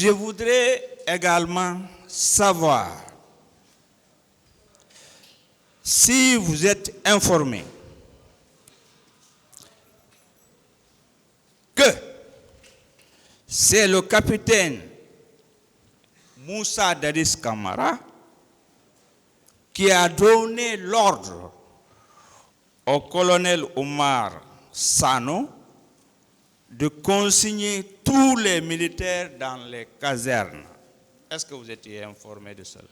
Je voudrais également savoir si vous êtes informé que c'est le capitaine Moussa Dadis Camara qui a donné l'ordre au colonel Omar Sano de consigner tous les militaires dans les casernes. Est-ce que vous étiez informé de cela?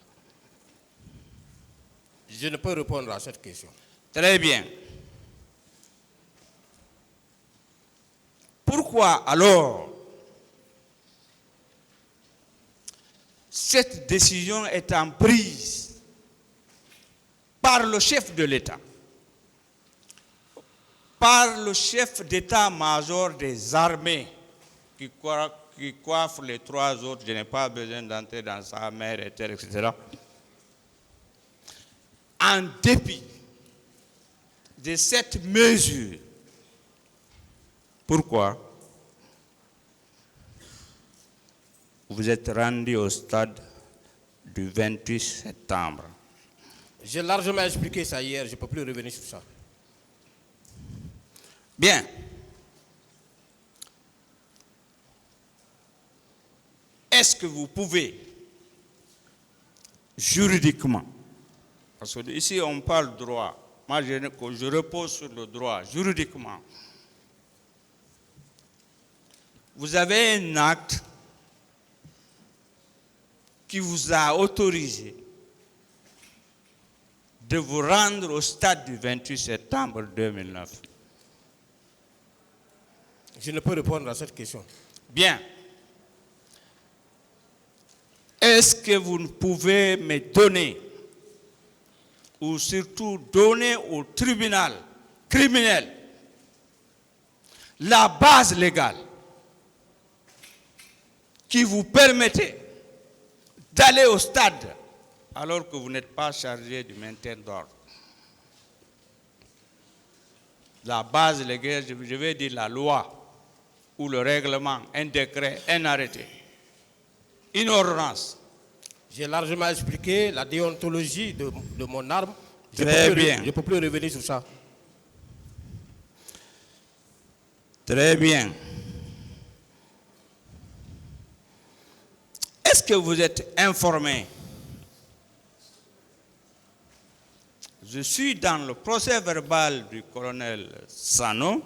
Je ne peux répondre à cette question. Très bien. Pourquoi alors cette décision étant prise par le chef de l'État, par le chef d'état-major des armées qui coiffe les trois autres, je n'ai pas besoin d'entrer dans sa mère et terre, etc., en dépit de cette mesure? Pourquoi vous êtes rendu au stade du 28 septembre? J'ai largement expliqué ça hier, je ne peux plus revenir sur ça. Bien. Est-ce que vous pouvez, juridiquement, parce que ici on parle droit, moi je repose sur le droit, juridiquement, vous avez un acte qui vous a autorisé de vous rendre au stade du 28 septembre 2009. Je ne peux répondre à cette question. Bien. Est-ce que vous pouvez me donner, ou surtout donner au tribunal criminel, la base légale qui vous permettait d'aller au stade alors que vous n'êtes pas chargé du maintien d'ordre? La base légale, je vais dire la loi, ou le règlement, un décret, un arrêté, une ordonnance. J'ai largement expliqué la déontologie de mon arme. Très bien. Je ne peux plus revenir sur ça. Très bien. Est-ce que vous êtes informé? Je suis dans le procès verbal du colonel Sano,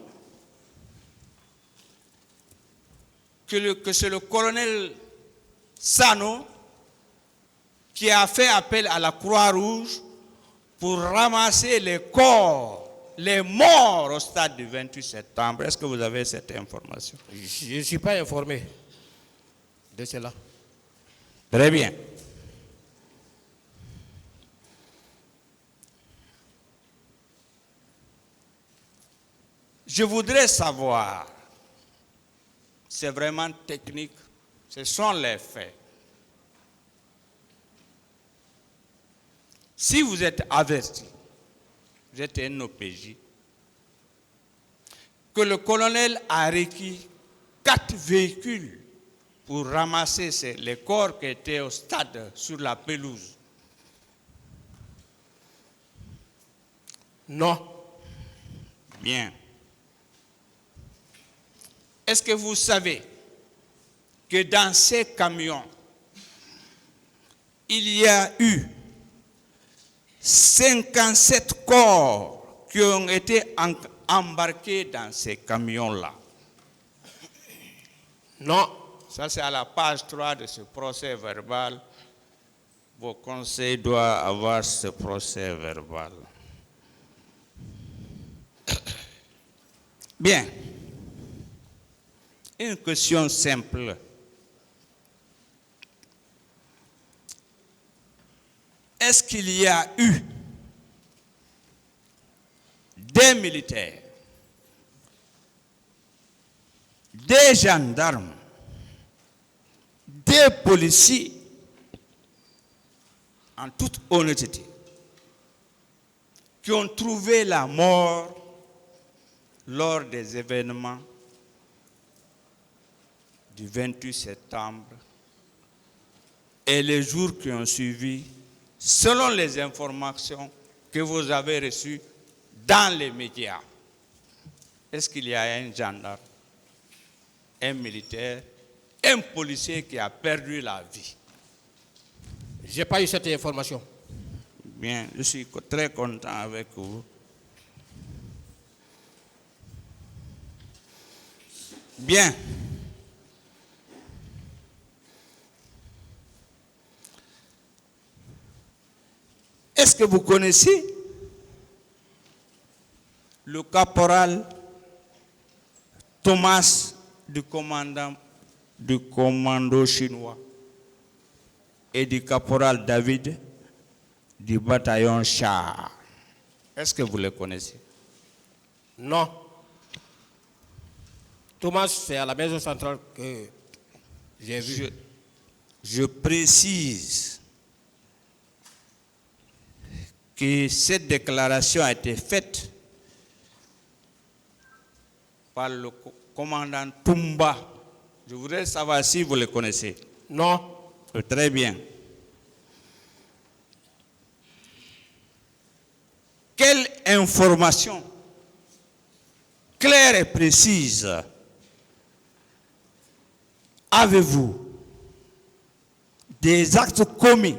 que c'est le colonel Sano qui a fait appel à la Croix-Rouge pour ramasser les corps, les morts au stade du 28 septembre. Est-ce que vous avez cette information? Je ne suis pas informé de cela. Très bien. Je voudrais savoir, c'est vraiment technique, ce sont les faits. Si vous êtes averti, vous êtes un OPJ, que le colonel a requis 4 véhicules pour ramasser les corps qui étaient au stade sur la pelouse. Non. Bien. Est-ce que vous savez que dans ces camions, il y a eu 57 corps qui ont été embarqués dans ces camions-là? Non. Ça, c'est à la page 3 de ce procès verbal. Vos conseils doivent avoir ce procès verbal. Bien. Une question simple. Est-ce qu'il y a eu des militaires, des gendarmes, des policiers, en toute honnêteté, qui ont trouvé la mort lors des événements du 28 septembre et les jours qui ont suivi, selon les informations que vous avez reçues dans les médias? Est-ce qu'il y a un gendarme, un militaire, un policier qui a perdu la vie? Je n'ai pas eu cette information. Bien, je suis très content avec vous. Bien. Est-ce que vous connaissez le caporal Thomas du commando chinois et du caporal David du bataillon char? Est-ce que vous les connaissez? Non. Thomas, c'est à la maison centrale que j'ai vu. Je précise que cette déclaration a été faite par le commandant Toumba. Je voudrais savoir si vous le connaissez. Non. Très bien. Quelle information claire et précise avez-vous des actes commis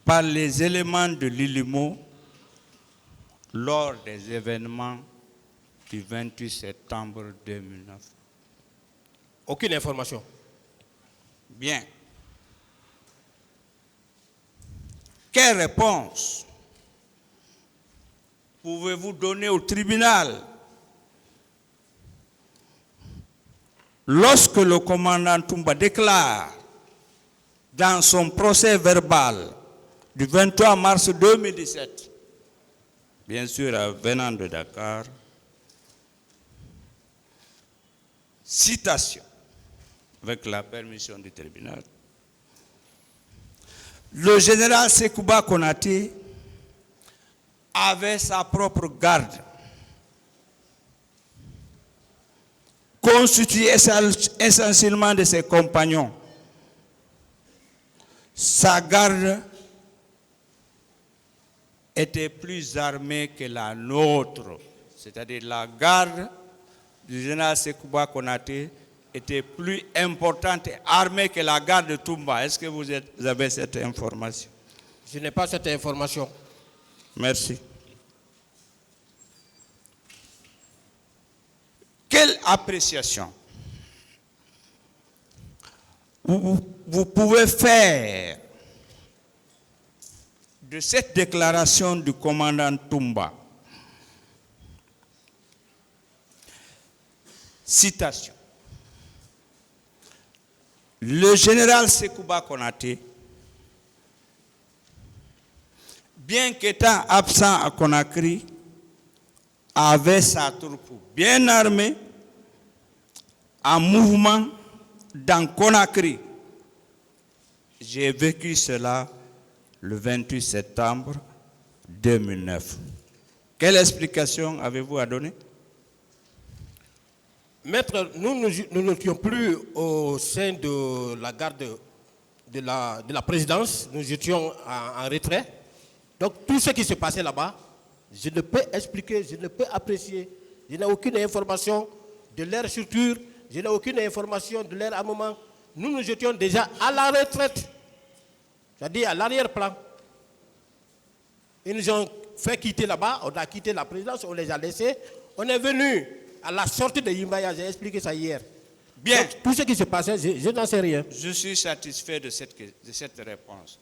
par les éléments de l'ILIMO lors des événements du 28 septembre 2009? Aucune information. Bien. Quelle réponse pouvez-vous donner au tribunal lorsque le commandant Toumba déclare dans son procès verbal du 23 mars 2017, bien sûr venant de Dakar, citation, avec la permission du tribunal: le général Sekouba Konaté avait sa propre garde, constituée essentiellement de ses compagnons. Sa garde était plus armée que la nôtre, c'est-à-dire la garde du général Sekouba Konaté était plus importante et armée que la garde de Toumba. Est-ce que vous avez cette information? Je n'ai pas cette information. Merci. Quelle appréciation vous pouvez faire de cette déclaration du commandant Toumba? Citation: le général Sekouba Konaté, bien qu'étant absent à Conakry, avait sa troupe bien armée, en mouvement dans Conakry. J'ai vécu cela le 28 septembre 2009. Quelle explication avez-vous à donner? Maître, nous n'étions plus au sein de la garde de la présidence. Nous étions en retrait. Donc tout ce qui se passait là-bas, je ne peux expliquer, je ne peux apprécier. Je n'ai aucune information de leur structure, je n'ai aucune information de leur armement. Nous étions déjà à la retraite, c'est-à-dire à l'arrière-plan. Ils nous ont fait quitter là-bas, on a quitté la présidence, on les a laissés. On est venu à la sortie de Yimbaya, j'ai expliqué ça hier. Bien. Donc, tout ce qui se passait, je n'en sais rien. Je suis satisfait de cette réponse.